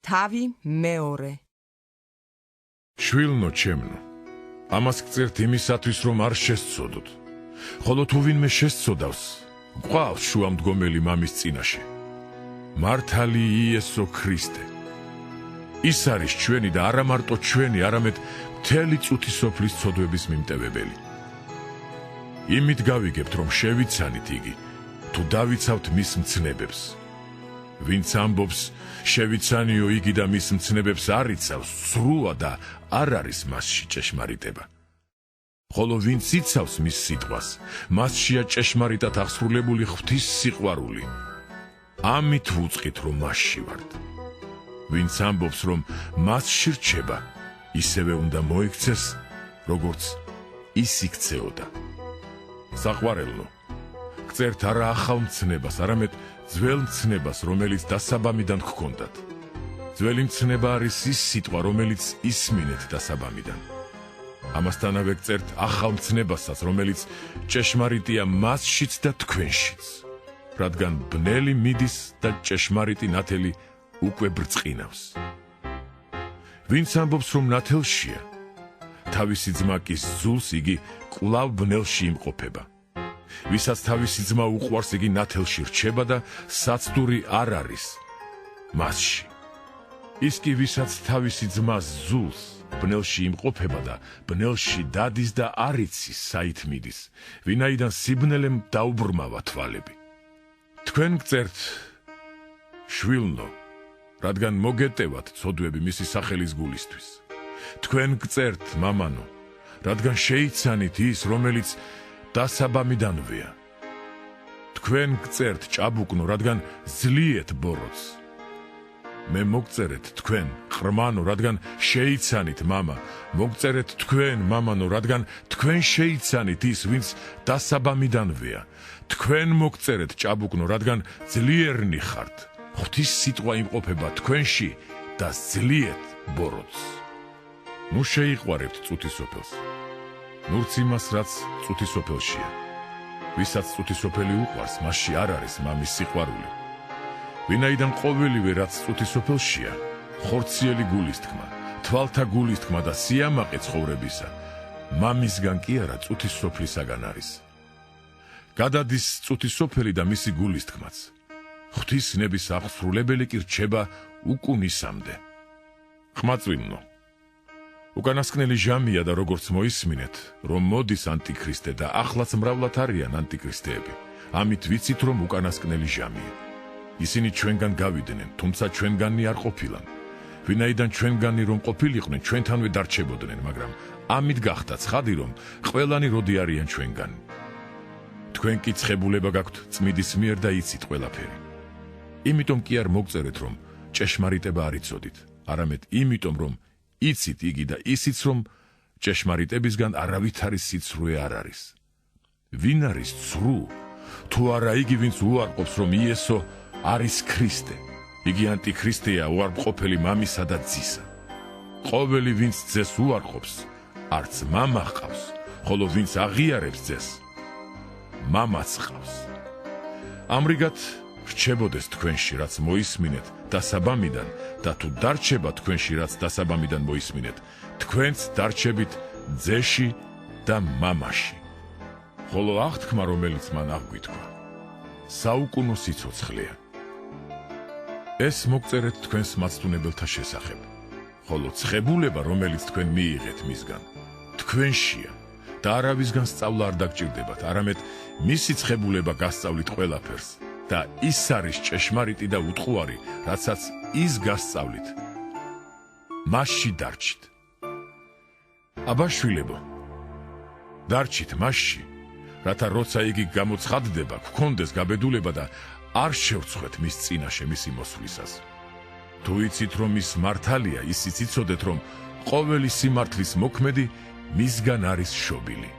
თავი მეორე. შვილნო ჩემნო, ამას გწერთ იმისათვის, რომ არ შესწოდოთ. ხოლო თუ ვინმე შესწოდავს, გვყავს შუამდგომელი მამის წინაშე. მართალი იესო ქრისტე. ის არის ჩვენი და არა მარტო ჩვენი, არამედ მთელი წუთისოფლის ცოდვების მიმტევებელი. იმით გავიგებთ, რომ შევიცანით იგი, თუ დავიცავთ მის მცნებებს. ვინც ამბობს, შევიცანიო იგი და მის მცნებებს არ იცავს, სრულა და არ არის მასში ჭეშმარიტება. ხოლო ვინც იცავს მის სიტყვას, მასშია ჭეშმარიტად აღსრულებული ღვთის სიყვარული. ამით ვუწყით, რომ მასში ვართ. ვინც ამბობს, რომ მასში რჩება, ისევე უნდა მოიქცეს, როგორც ის იქცეოდა. საყვარელო, გწერთ არა ახალ მცნებას, არამედ ძველ მცნებას, რომელიც დასაბამიდან გქონდათ. ძველი მცნება არის ის სიტყვა, რომელიც ისმინეთ დასაბამიდან. ამასთანავე გწერთ ახალ მცნებასაც, რომელიც ჭეშმარიტია მასშიც და თქვენშიც, რადგან ბნელი მიდის და ჭეშმარიტი ნათელი უკვე ბრწყინავს. ვინც ამბობს, რომ ნათელშია, თავისი ძმა კი სძულს, იგი კვლავ ბნელში იმყოფება. ვისაც თავისი ძმა უყვარს, იგი ნათელში რჩება და საცდური არ არის მასში. ის კი ვისაც თავისი ძმა სძულს, ბნელში იმყოფება და ბნელში დადის და არ იცის საით მიდის, ვინაიდან სიბნელემ დაუბრმავა თვალები. თქვენ გწერთ, შვილნო, რადგან მოგეტევათ ცოდვები მისი სახელის გულისთვის. თქვენ გწერთ, მამანო, რადგან შეიცანით ის, რომელიც დასაბამიდანვეა. თქვენ გწერთ, ჭაბუკნო, რადგან ძლიეთ ბოროტს. მე მოგწერეთ თქვენ, ყრმანო, რადგან შეიცანით, მამა, მოგწერეთ თქვენ, მამანო, რადგან თქვენ შეიცანით ის, ვინც დასაბამიდანვეა. თქვენ მოგწერეთ, ჭაბუკნო, რადგან ძლიერნი ხართ. ღვთის სიტყვა იმყოფება თქვენში და ძლიეთ ბოროტს. ნუ შეიყვარებთ წუთისოფელს. ნურც იმას, რაც წუთისოფელშია. ვისაც წუთისოფელი უყვარს, მასში არ არის მამის სიყვარული. ვინაიდან ყოველივე, რაც წუთისოფელშია, ხორციელი გულისთქმა, თვალთა გულისთქმა და სიამაყე ცხოვრებისა, მამისგან კი არა წუთისოფლისაგან არის. გადადის წუთისოფელი და მისი გულისთქმაც. ღვთის ნების აღსრულებელი კი რჩება უკუნისამდე. ხმაწვიმნო, უკანასკნელი ჟამია და როგორც მოისმინეთ, რომ მოდის ანტიქრისტე და ახლაც მრავლად არიან ანტიქრისტეები, ამით ვიცით, რომ უკანასკნელი ჟამია. ისინი ჩვენგან გავიდნენ, თუმცა ჩვენგანი არ ყოფილან. ვინაიდან ჩვენგანი რომ ყოფილიყვნენ, ჩვენთანვე დარჩებოდნენ, მაგრამ ამით გახდა ცხადი, რომ ყველანი როდი არიან ჩვენგანი. თქვენ კი ცხებულება გაქვთ წმიდის მიერ და იცით ყველაფერი. იმიტომ კი არ მოგწერეთ, რომ ჭეშმარიტება არ იცოდით, არამედ იმიტომ, რომ იცით იგი და ისიც, რომ ჭეშმარიტებისგან არავითარი სიცრუე არ არის. ვინ არის ცრუ? თუ არა იგი, ვინც უარყოფს, რომ იესო არის ქრისტე. იგი ანტიქრისტეა, უარყოფელი მამისა და ძისა. ყოველი, ვინც ძეს უარყოფს, არც მამა ჰყავს, ხოლო ვინც აღიარებს ძეს, მამაც ჰყავს. ამრიგად რჩებოდეს თქვენში, რაც მოისმინეთ დასაბამიდან და თუ დარჩება თქვენში, რაც დასაბამიდან მოისმინეთ, თქვენც დარჩებით ძეში და მამაში. ხოლო აღთქმა, რომელიც მან აღგვითქვა, საუკუნო სიცოცხლეა. ეს მოგწერეთ თქვენს მაცდუნებელთა შესახებ, ხოლო ცხებულება, რომელიც თქვენ მიიღეთ მისგან, თქვენშია და არავისგან სწავლა არ დაგჭირდებათ, არამედ მისი ცხებულება გასწავლით ყველაფერს და ის არის ჭეშმარიტი და უტყუარი, რაცაც ის გასწავლით. მასში დარჩით. აბა შვილებო, დარჩით მასში, რათა როცა იგი გამოცხადდება, გქონდეს გაბედულება და არ შევწყვეთ მის წინაშე მისი მოსვლისას. თუ იცით, რომ ის მართალია, ისიც იცოდეთ, რომ ყოველი სიმართლის მოქმედი მისგან არის შობილი.